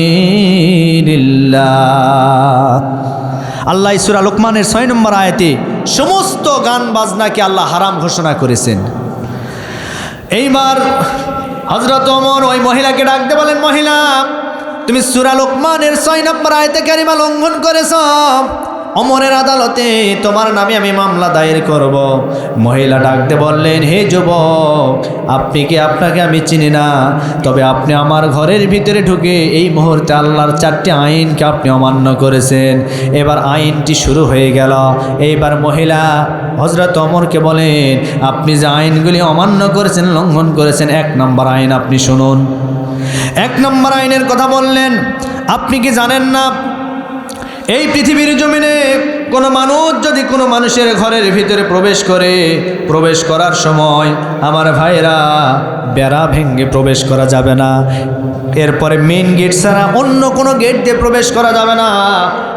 আল্লাহ সূরা লোকমানের 6 নম্বর আয়াতে সমস্ত গান বাজনাকে আল্লাহ হারাম ঘোষণা করেছেন। এইবার হযরত ওমর ওই মহিলাকে ডাকতে বলেন, মহিলা, তুমি সূরা লোকমানের 6 নম্বর আয়াতে কারিমা লঙ্ঘন করেছ। ওমরের আদালতে তোমার নামে আমি মামলা দায়ের করব। মহিলা ডাকতে বললেন, হে যুবক, আপনাকে আমি চিনি না, তবে আপনি আমার ঘরের ভিতরে ঢুকে এই মুহূর্তে আল্লাহর 4টি আইনকে আপনি অমান্য করেছেন। এবার আইনটি শুরু হয়ে গেল। এইবার মহিলা হযরত ওমরকে বলেন, আপনি যে আইনগুলি অমান্য করেছেন, লঙ্ঘন করেছেন, 1 নম্বর আইন আপনি শুনুন। 1 নম্বর আইনের কথা বললেন, আপনি কি জানেন না এই পৃথিবীর জমিনে কোনো মানুষ যদি কোনো মানুষের ঘরের ভিতরে প্রবেশ করার সময় আমার ভাইরা বেড়া ভেঙে প্রবেশ করা যাবে না। এরপরে মেইন গেট ছাড়া অন্য কোনো গেট দিয়ে প্রবেশ করা যাবে না।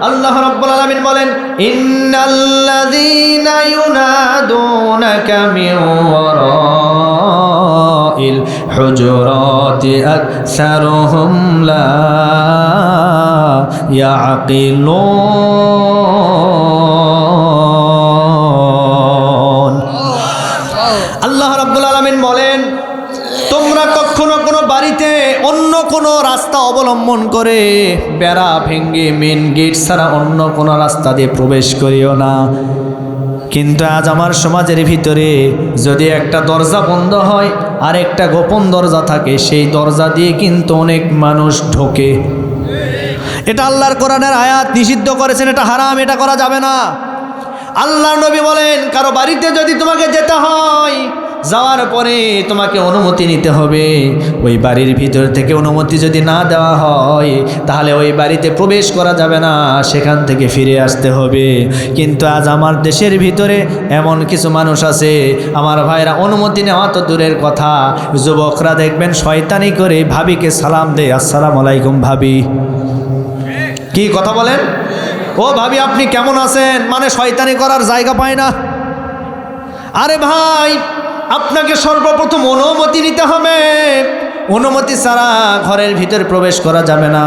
আল্লাহ রাব্বুল আলামিন বলেন, ইন্নাল্লাযীনা ইউনাদুনাকা মিন ওয়ারাইল হুজুরাতি আকসারুহুম লা ইয়াকিলুন। আল্লাহ রাব্বুল আলামিন বলেন, তোমরা কখনো কোনো বাড়িতে অন্য কোনো রাস্তা অবলম্বন করে বেড়া ভেঙে মেন গেট ছাড়া অন্য কোনো রাস্তা দিয়ে প্রবেশ করিও না। কিন্তু আজ আমার সমাজের ভিতরে যদি একটা দরজা বন্ধ হয় আর একটা গোপন দরজা থাকে, সেই দরজা দিয়ে কিন্তু অনেক মানুষ ঢোকে। এটা আল্লাহর কোরআনের আয়াত নিষিদ্ধ করেছেন, এটা হারাম, এটা করা যাবে না। আল্লাহর নবী বলেন, কারো বাড়িতে যদি তোমাকে যেতে হয়, যাওয়ার পরে তোমাকে অনুমতি নিতে হবে। ওই বাড়ির ভিতর থেকে অনুমতি যদি না দেওয়া হয়, তাহলে ওই বাড়িতে প্রবেশ করা যাবে না, সেখান থেকে ফিরে আসতে হবে। কিন্তু আজ আমার দেশের ভিতরে এমন কিছু মানুষ আছে আমার ভাইরা, অনুমতি নেওয়া তো দূরের কথা, যুবকরা দেখবেন শয়তানি করে ভাবিকে সালাম দেয়, আসসালামু আলাইকুম ভাবি। কি কথা বলেন? ও ভাবি আপনি কেমন আছেন, মানে শয়তানি করার জায়গা পায় না। আরে ভাই, আপনাকে সর্বপ্রথম অনুমতি নিতে হবে। অনুমতি ছাড়া ঘরের ভিতরে প্রবেশ করা যাবে না।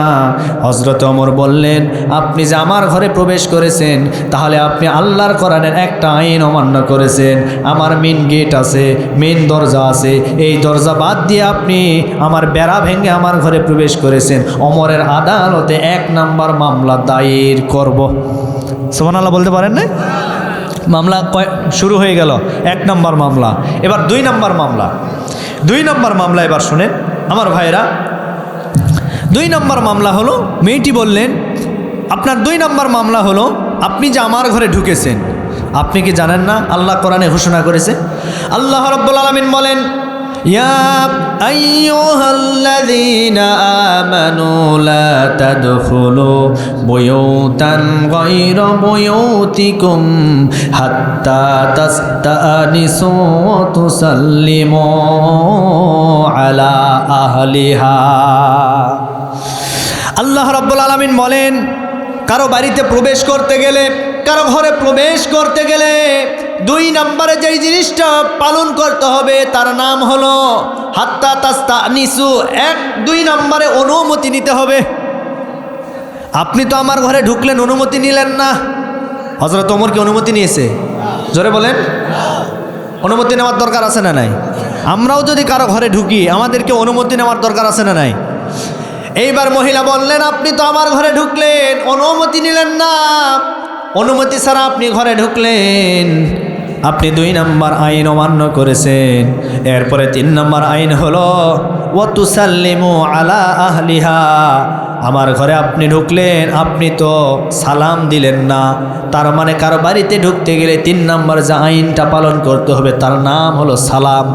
হযরত ওমর বললেন, আপনি যে আমার ঘরে প্রবেশ করেছেন, তাহলে আপনি আল্লাহর কোরআনের একটা আইন অমান্য করেছেন। আমার মেন গেট আছে, মেন দরজা আছে, এই দরজা বাদ দিয়ে আপনি আমার বেড়া ভেঙে আমার ঘরে প্রবেশ করেছেন। ওমরের আদালতে 1 নম্বর মামলা দায়ের করব। সুবহানাল্লাহ বলতে পারেন না? মামলা শুরু হয়ে গেল, 1 নম্বর মামলা। এবার 2 নম্বর মামলা। 2 নম্বর মামলা এবার শুনেন আমার ভাইরা। 2 নম্বর মামলা হলো, মেয়েটি বললেন, আপনার 2 নম্বর মামলা হলো, আপনি যে আমার ঘরে ঢুকেছেন, আপনি কি জানেন না আল্লাহ কোরআনে ঘোষণা করেছে? আল্লাহ রাব্বুল আলামিন বলেন, ইয়া আইয়ুহাল্লাযীনা আমানু লা তাদখুলু বুয়ুতান গায়রা বুয়ুতিকুম হাত্তা তাস্তানিসু ওয়া তুসাল্লিমু আলা আহলিহা। আল্লাহ রাব্বুল আলামিন বলেন, কারো বাড়িতে প্রবেশ করতে গেলে, কারো ঘরে প্রবেশ করতে গেলে 2 নম্বরে যেই জিনিসটা পালন করতে হবে তার নাম হলো হাত্তা তাস্তানিসু। 2 নম্বরে অনুমতি নিতে হবে। আপনি তো আমার ঘরে ঢুকলেন, অনুমতি নিলেন না। হযরত ওমর কি অনুমতি নিয়েছে? জোরে বলেন। অনুমতি নেওয়ার দরকার আছে না নাই? আমরাও যদি কারো ঘরে ঢুকি, আমাদেরকে অনুমতি নেওয়ার দরকার আছে না নাই? এইবার মহিলা বললেন, আপনি তো আমার ঘরে ঢুকলেন, অনুমতি নিলেন না, অনুমতি ছাড়া আপনি ঘরে ঢুকলেন, আপনি 2 নম্বর আইন অমান্য করেছেন। এরপরে 3 নম্বর আইন হলো ওয়া তুসাল্লিমু আলা আহলিহা। আমার ঘরে আপনি ঢুকলেন, আপনি তো সালাম দিলেন না। তার মানে কারো বাড়িতে ঢুকতে গেলে 3 নম্বর যে আইনটা পালন করতে হবে তার নাম হলো সালাম।